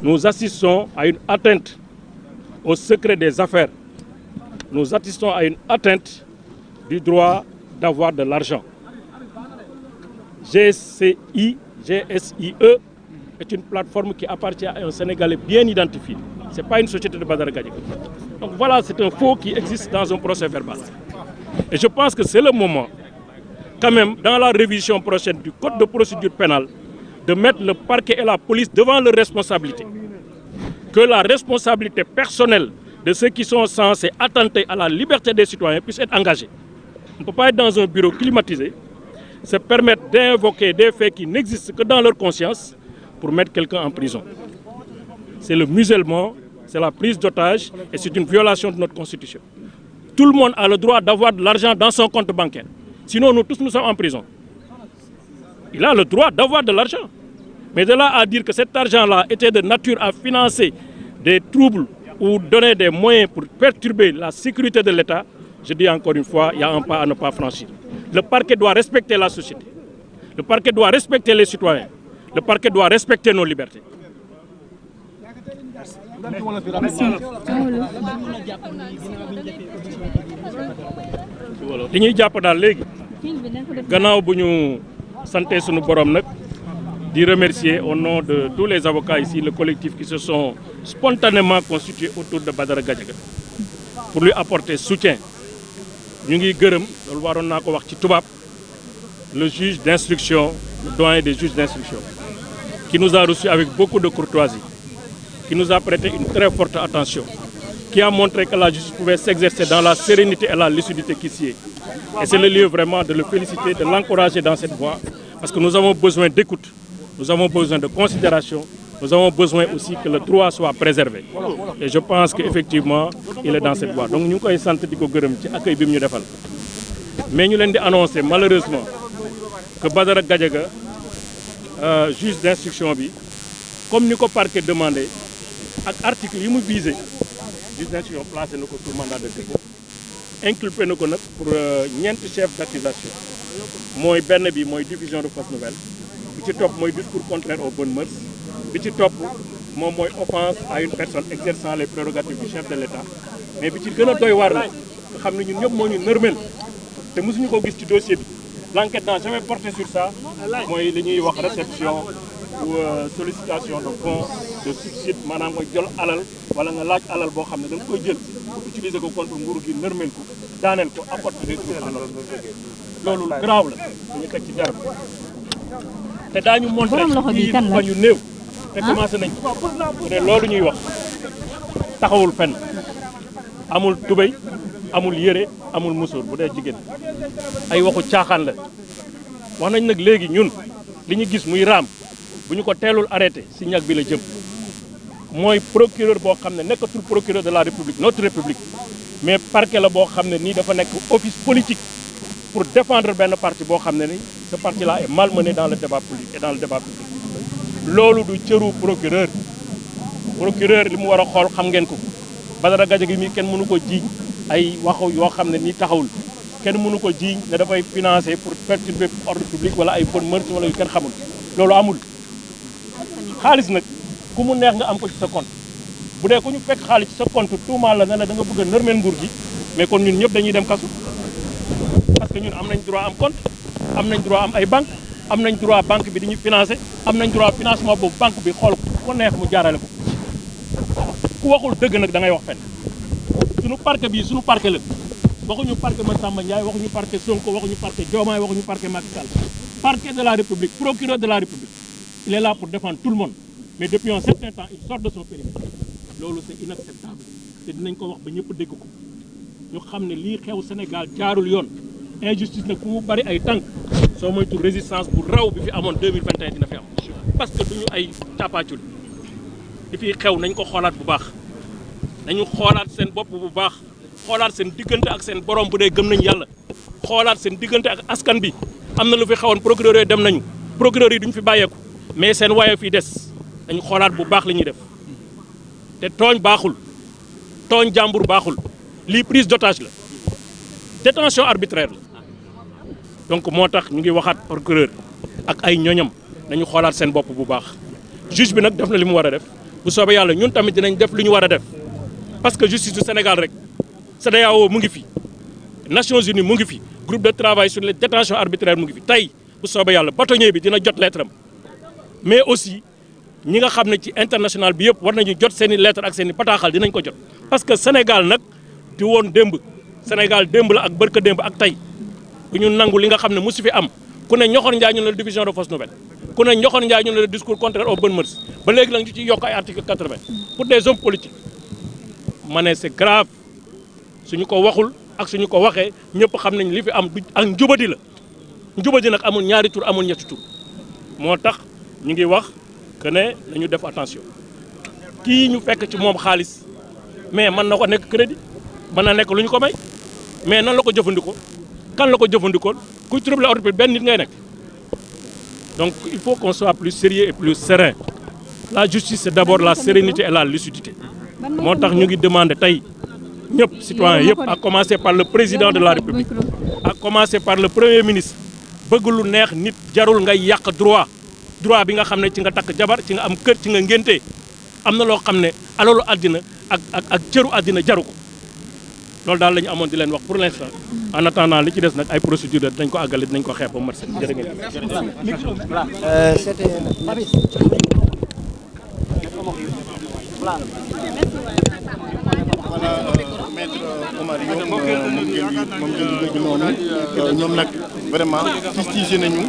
Nous assistons à une atteinte au secret des affaires. Nous assistons à une atteinte du droit d'avoir de l'argent. GSIE est une plateforme qui appartient à un Sénégalais bien identifié. Ce n'est pas une société de Badara Gadiaga. Donc voilà, c'est un faux qui existe dans un procès verbal. Et je pense que c'est le moment, quand même, dans la révision prochaine du Code de procédure pénale, de mettre le parquet et la police devant leurs responsabilités. Que la responsabilité personnelle de ceux qui sont censés attenter à la liberté des citoyens puisse être engagée. On ne peut pas être dans un bureau climatisé, se permettre d'invoquer des faits qui n'existent que dans leur conscience pour mettre quelqu'un en prison. C'est le musellement, c'est la prise d'otage et c'est une violation de notre constitution. Tout le monde a le droit d'avoir de l'argent dans son compte bancaire. Sinon, nous tous, nous sommes en prison. Il a le droit d'avoir de l'argent. Mais de là à dire que cet argent-là était de nature à financer des troubles ou donner des moyens pour perturber la sécurité de l'État, je dis encore une fois, il y a un pas à ne pas franchir. Le parquet doit respecter la société. Le parquet doit respecter les citoyens. Le parquet doit respecter nos libertés. li ñuy jàpp daal léegi gannaaw bu ñu santé sunu borom nag di remercier au nom de tous les avocats ici le collectif qui se sont spontanément constitués autour de Badara Gadiaga pour lui apporter soutien. Ñu ngi gërëm loolu waroon naa ko wax ci tubaab le juge d'instruction, le doyen des juges d'instruction, qui nous a reçus avec beaucoup de courtoisie, qui nous a prêté une très forte attention, qui a montré que la justice pouvait s'exercer dans la sérénité et la lucidité qui s'y est. Et c'est le lieu vraiment de le féliciter, de l'encourager dans cette voie, parce que nous avons besoin d'écoute, nous avons besoin de considération, nous avons besoin aussi que le droit soit préservé. Et je pense qu'effectivement, il est dans cette voie. Donc nous avons besoin de l'accueil que nous avons. Mais nous avons annoncé malheureusement que Badara Gadiaga, juge d'instruction, comme nous avons parquet demandé, avec l'article qui nous visé, juge d'instruction placé sous mandat de dépôt, inculpé pour ñeenti chef d'accusation. Mooy benn bi mooy diffusion de fausses nouvelles, bi ci topp mooy discours contraire aux bonnes mœurs, bi ci topp moom mooy offense à une personne exerçant les prérogatives du chef de l'État. Mais bi ci gën a doy waar la nga xam ne ñun ñëpp moo ñu nërmel te mosuñu ko gis ci dossier bi. L'enquête n'a jamais porté sur ça. Mooy li ñuy wax réception ou sollicitation de fonds de subside maanaam nga jël alal wala nga laaj alal boo xam ne da nga koy jël pour utiliser ko contre nguur gi nërmel ko daaneel ko apporter des troubles à l'ordre. Loolu grave la dañu teg ci der bi te daañu montré ci fan yu néew te commencé nañ te loolu ñuy wax taxawul fenn amul tubéy amul yére amul musóor bu dee jigéen ay waxu caaxaan la wax nañ nag léegi ñun li ñu gis muy raam bu ñu ko teelul arrêté si ñag bi la jëm mooy procureur boo xam ne nekkatul procureur de la République notre République mais parquet la boo xam ne nii dafa nekk office politique pour défendre benn parti boo xam ne ni ce parti là est malmené dans le débat public et dans le débat public loolu du cëru procureur li mu war a xool xam ngeen ko Badara Gadiaga mi kenn mënu ko jiiñ ay waxu yoo xam ne nii taxawul kenn mënu ko jiiñ ne dafay financer pour perturber ordre public wala ay bonnes mœurs wala yu kenn xamul loolu amul xaalis nag ku mu neex nga am ko ci sa compte bu dee ku ñu fekk xaalis ci sa compte tuumaal la ne la da nga bëgg a nërmeel nguur gi mais kon ñun ñëpp dañuy dem kasu parce que ñun am nañ droit am compte am nañ droit am ay banque am nañ droit banque bi di ñu financer am nañ droit financement boobu banque bi xool ko neex mu jaarale ko ku waxul dëgg nag da ngay wax fenn suñu parquet bii suñu parquet la waxuñu parquet Massamba Ndiaye waxuñu parquet Sonko waxuñu parquet Diomaye waxuñu parquet Macky Sall parquet de la République procureur de la République il est là pour défendre tout le monde mais depuis un certain temps il sort de son périmètre loolu c'est inacceptable te dinañ ko wax ba ñëpp dégg ko ñu xam ne lii xew Sénégal jaarul yoon injustice nag fu mu bari ay tànk soo moytu résistance bu raw bi fi amoon 2021 dina fi am parce que duñu ay càppaacul li fi xew nañ ko xoolaat bu baax nañu xoolaat seen bopp bu baax xoolaat seen diggante ak seen borom bu dee gëm nañ yàlla xoolaat seen diggante ak askan bi am na lu fi xewoon procureur yi dem nañu procureur yi duñu fi bàyyeeku mais seen waaye fii des dañu xoolaat bu baax li ñuy def te tooñ baaxul tooñ jàmbur baaxul lii prise d'otage la détention arbitraire la donc moo tax ñu ngi waxaat procureur ak ay ñoñam nañu xoolaat seen bopp bu baax juge bi nag def na li mu war a def bu soobee yàlla ñun tamit dinañ def lu ñu war a def parce que justice du Sénégal rek CEDEAO mu ngi fi Nations Unies mu ngi fi groupe de travail sur les détentions arbitraires mu ngi fi tey bu soobee yàlla bâtonnier bi dina jot lettre am mais aussi ñi nga xam ne ci international bi yëpp war nañu jot seen i lettre ak seen i bataaxal dinañ ko jot parce que Sénégal nag di woon démb Sénégal démb la ak bërka démb ak tey bu ñu nangu li nga xam ne musu fi am ku ne ñoxoon njaay ñu ne la division de fausse nouvelle ku ne ñoxoon njaay ñu ne la discours contraire aux bonnes mœurs ba léegi la ñu ci yokk ay article 80 pour des hommes politiques ma ne c'est grave suñu ko waxul ak suñu ko waxee ñëpp xam nañ li fi am du ak njubadi la njubadi nag amul ñaari tur amul ñetti tur moo tax ñu ngi wax que ne nañu def attention kii ñu fekk ci moom xaalis mais mën na ko nekk crédit mën na nekk lu ñu ko may mais nan la ko jëfandikoo kan la ko jëfandikoo kuy trouble ordre public benn nit ngay nekk donc il faut qu'on soit plus sérieux et plus serein la justice c'est d'abord la sérénité et la lucidité moo tax ñu ngi demander tey ñëpp citoyens yëpp à commencer par le président de la République à commencer par le premier ministre bëgg lu neex nit jarul ngay yàq droit bi nga xam ne ci nga takk jabar ci nga am kër ci nga ngénte am na loo xam ne alalu àddina ak cëru àddina jaru ko loolu daal la ñu amoon di leen wax pour l'instant en attendant li ci des nag ay procédure dañ ko àggale dinañ ko xeex ba mat seen jërë ngeen Maître Oumar Youm moom ngeen dégg noonu ñoom nag vraiment fustigé nañu